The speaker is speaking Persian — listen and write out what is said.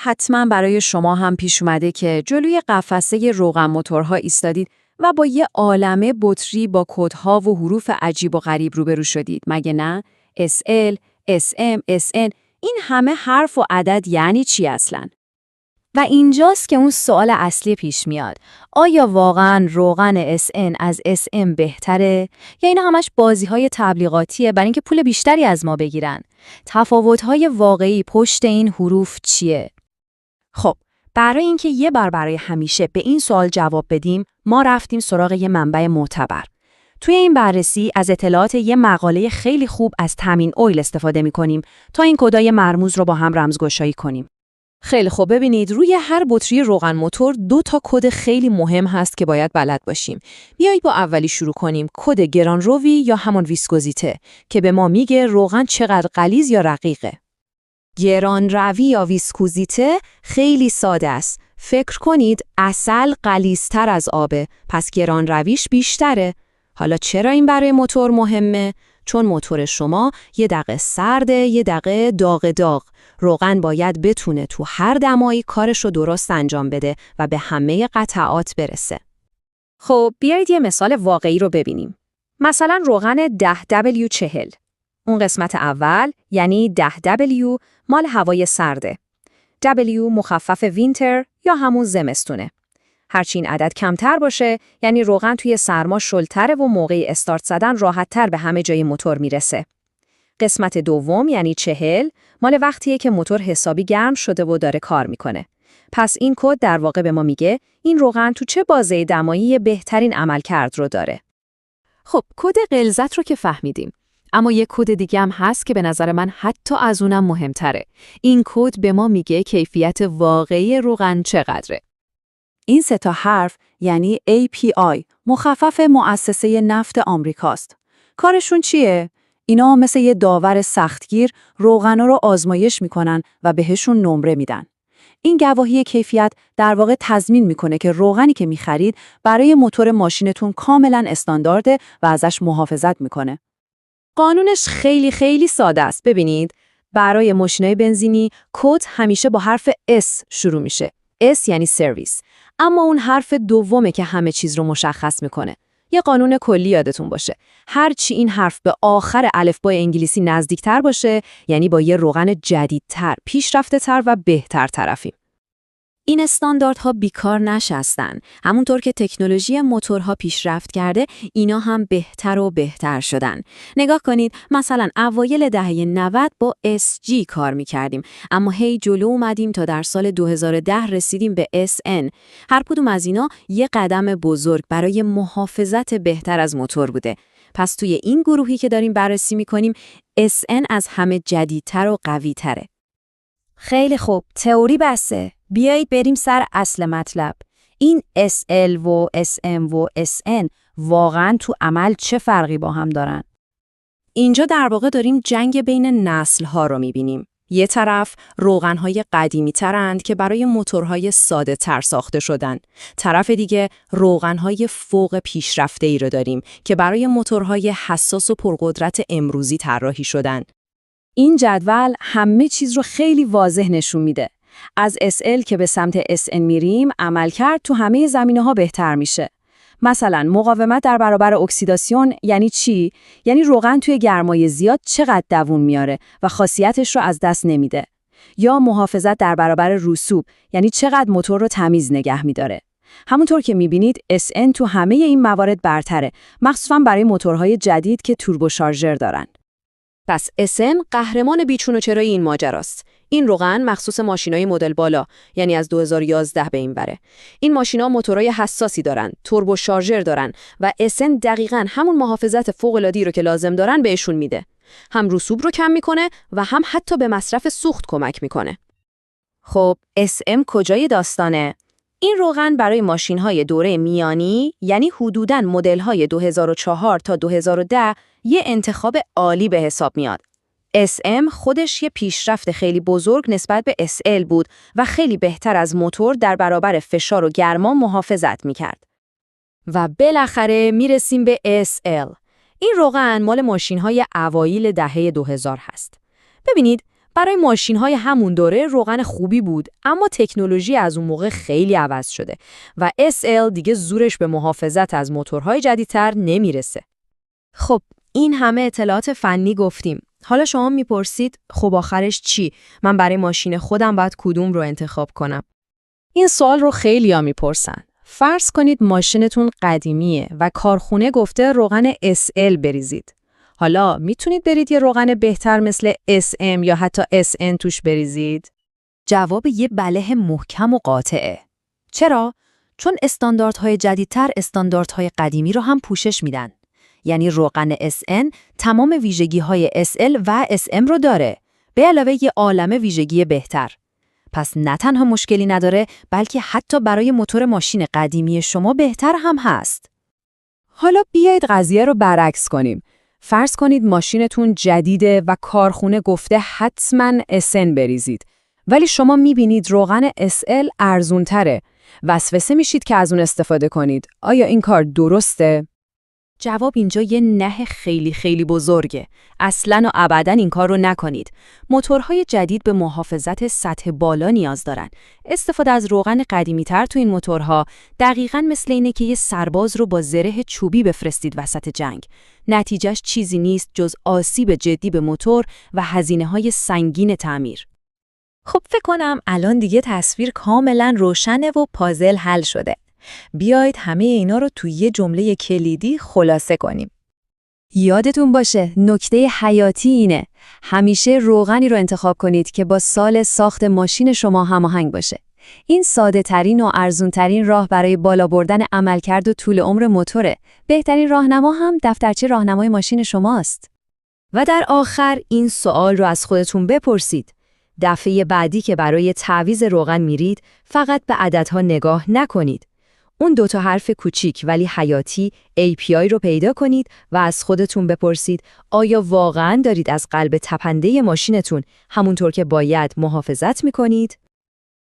حتما برای شما هم پیش اومده که جلوی قفسه روغن موتورها ایستادید و با یه عالمه بطری با کدها و حروف عجیب و غریب روبرو شدید، مگه نه؟ SL، SM، SN، این همه حرف و عدد یعنی چی اصلاً؟ و اینجاست که اون سوال اصلی پیش میاد. آیا واقعاً روغن SN از SM بهتره؟ یا اینا همش بازی‌های تبلیغاتیه برای اینکه پول بیشتری از ما بگیرن؟ تفاوت‌های واقعی پشت این حروف چیه؟ خب، برای اینکه یه بار برای همیشه به این سوال جواب بدیم، ما رفتیم سراغ یه منبع معتبر. توی این بررسی از اطلاعات یه مقاله خیلی خوب از تامین اویل استفاده می‌کنیم تا این کدای مرموز رو با هم رمزگشایی کنیم. خیلی خوب، ببینید روی هر بطری روغن موتور 2 تا کد خیلی مهم هست که باید بلد باشیم. بیایید با اولی شروع کنیم، کد گرانروی یا همون ویسکوزیته که به ما میگه روغن چقدر غلیظ یا رقیقه. گرانروی یا ویسکوزیته خیلی ساده است. فکر کنید عسل غلیظ‌تر از آبه، پس گرانرویش بیشتره. حالا چرا این برای موتور مهمه؟ چون موتور شما یه دقیقه سرده، یه دقیقه داغ. روغن باید بتونه تو هر دمایی کارش رو درست انجام بده و به همه قطعات برسه. خب بیایید یه مثال واقعی رو ببینیم. مثلا روغن 10W40. اون قسمت اول یعنی 10W مال هوای سرده. W مخفف وینتر یا همون زمستونه. هرچی این عدد کمتر باشه یعنی روغن توی سرما شلتره و موقع استارت زدن راحت‌تر به همه جای موتور میرسه. قسمت دوم یعنی 40 مال وقتیه که موتور حسابی گرم شده و داره کار میکنه. پس این کد در واقع به ما میگه این روغن تو چه بازه دمایی بهترین عملکرد رو داره. خب کد غلظت رو که فهمیدیم. اما یک کد دیگه هم هست که به نظر من حتی از اونم مهمتره. این کد به ما میگه کیفیت واقعی روغن چقدره. این 3 تا حرف یعنی API، مخفف مؤسسه نفت آمریکاست. کارشون چیه؟ اینا مثل یه داور سختگیر روغنا رو آزمایش میکنن و بهشون نمره میدن. این گواهی کیفیت در واقع تضمین میکنه که روغنی که میخرید برای موتور ماشینتون کاملا استاندارده و ازش محافظت میکنه. قانونش خیلی ساده است. ببینید، برای ماشینای بنزینی کد همیشه با حرف S شروع میشه. S یعنی سرویس. اما اون حرف دومه که همه چیز رو مشخص میکنه. یه قانون کلی یادتون باشه. هر چی این حرف به آخر الفبای انگلیسی نزدیکتر باشه، یعنی با یه روغن جدیدتر، پیشرفته‌تر و بهتر طرفیم. این استانداردها بیکار نشستن. همونطور که تکنولوژی موتورها پیشرفت کرده، اینا هم بهتر و بهتر شدن. نگاه کنید، مثلا اوایل دهه 90 با SG کار می‌کردیم، اما هی جلو اومدیم تا در سال 2010 رسیدیم به SN. هر کدوم از اینا یه قدم بزرگ برای محافظت بهتر از موتور بوده. پس توی این گروهی که داریم بررسی می‌کنیم، SN از همه جدیدتر و قوی‌تره. خیلی خوب، تئوری بسه. بیایید بریم سر اصل مطلب. این SL و SM و SN واقعاً تو عمل چه فرقی با هم دارن؟ اینجا در واقع داریم جنگ بین نسل‌ها رو می‌بینیم. یه طرف روغن‌های قدیمی‌ترند که برای موتورهای ساده‌تر ساخته شدن. طرف دیگه روغن‌های فوق پیشرفته‌ای رو داریم که برای موتورهای حساس و پرقدرت امروزی طراحی شدن. این جدول همه چیز رو خیلی واضح نشون میده. از SL که به سمت SN میریم، عملکرد تو همه زمینه‌ها بهتر میشه. مثلا مقاومت در برابر اکسیداسیون یعنی چی؟ یعنی روغن توی گرمای زیاد چقدر دووم میاره و خاصیتش رو از دست نمیده. یا محافظت در برابر رسوب یعنی چقدر موتور رو تمیز نگه میداره. همونطور که میبینید SN تو همه این موارد برتره، مخصوصاً برای موتورهای جدید که توربوشارژر دارن. پس SN قهرمان بیچون و چرای این ماجراست. این روغن مخصوص ماشینای مدل بالا، یعنی از 2011 به این بره. این ماشینا موتورهای حساسی دارن، توربو شارژر دارن و SN دقیقاً همون محافظت فوق‌العاده‌ای رو که لازم دارن بهشون میده. هم رسوب رو کم میکنه و هم حتی به مصرف سوخت کمک میکنه. خب SM کجای داستانه؟ این روغن برای ماشین‌های دوره میانی، یعنی حدوداً مدل‌های 2004 تا 2010 یه انتخاب عالی به حساب میاد. SM خودش یه پیشرفت خیلی بزرگ نسبت به SL بود و خیلی بهتر از موتور در برابر فشار و گرما محافظت میکرد. و بالاخره میرسیم به SL. این روغن مال ماشین‌های اوایل دهه 2000 هست. ببینید، برای ماشین‌های همون دوره روغن خوبی بود، اما تکنولوژی از اون موقع خیلی عوض شده و SL دیگه زورش به محافظت از موتورهای جدیدتر نمیرسه. خب این همه اطلاعات فنی گفتیم. حالا شما میپرسید خب آخرش چی؟ من برای ماشین خودم باید کدوم رو انتخاب کنم؟ این سوال رو خیلی‌ها میپرسن. فرض کنید ماشینتون قدیمیه و کارخونه گفته روغن SL بریزید. حالا میتونید برید یه روغن بهتر مثل SM یا حتی SN توش بریزید؟ جواب یه بله محکم و قاطعه. چرا؟ چون استانداردهای جدیدتر استانداردهای قدیمی رو هم پوشش میدن. یعنی روغن SN تمام ویژگی‌های SL و SM رو داره، به علاوه یه عالمه ویژگی بهتر. پس نه تنها مشکلی نداره، بلکه حتی برای موتور ماشین قدیمی شما بهتر هم هست. حالا بیایید قضیه رو برعکس کنیم. فرض کنید ماشینتون جدیده و کارخونه گفته حتما SN بریزید. ولی شما میبینید روغن SL ارزونتره. وسوسه میشید که از اون استفاده کنید. آیا این کار درسته؟ جواب اینجا یه نه خیلی خیلی بزرگه. اصلاً و ابداً این کار رو نکنید. موتورهای جدید به محافظت سطح بالا نیاز دارن. استفاده از روغن قدیمی‌تر تو این موتورها دقیقاً مثل اینه که یه سرباز رو با زره چوبی بفرستید وسط جنگ. نتیجهش چیزی نیست جز آسیب جدی به موتور و هزینه‌های سنگین تعمیر. خب فکر کنم الان دیگه تصویر کاملا روشنه و پازل حل شده. بیایید همه اینا رو توی یه جمله کلیدی خلاصه کنیم. یادتون باشه نکته حیاتی اینه. همیشه روغنی رو انتخاب کنید که با سال ساخت ماشین شما هماهنگ باشه. این ساده ترین و ارزون ترین راه برای بالا بردن عملکرد و طول عمر موتوره. بهترین راهنما هم دفترچه راهنمای ماشین شماست. و در آخر این سوال رو از خودتون بپرسید. دفعه بعدی که برای تعویض روغن میرید، فقط به عددها نگاه نکنید. اون 2 حرف کوچیک ولی حیاتی API رو پیدا کنید و از خودتون بپرسید آیا واقعاً دارید از قلب تپنده ماشینتون همونطور که باید محافظت میکنید؟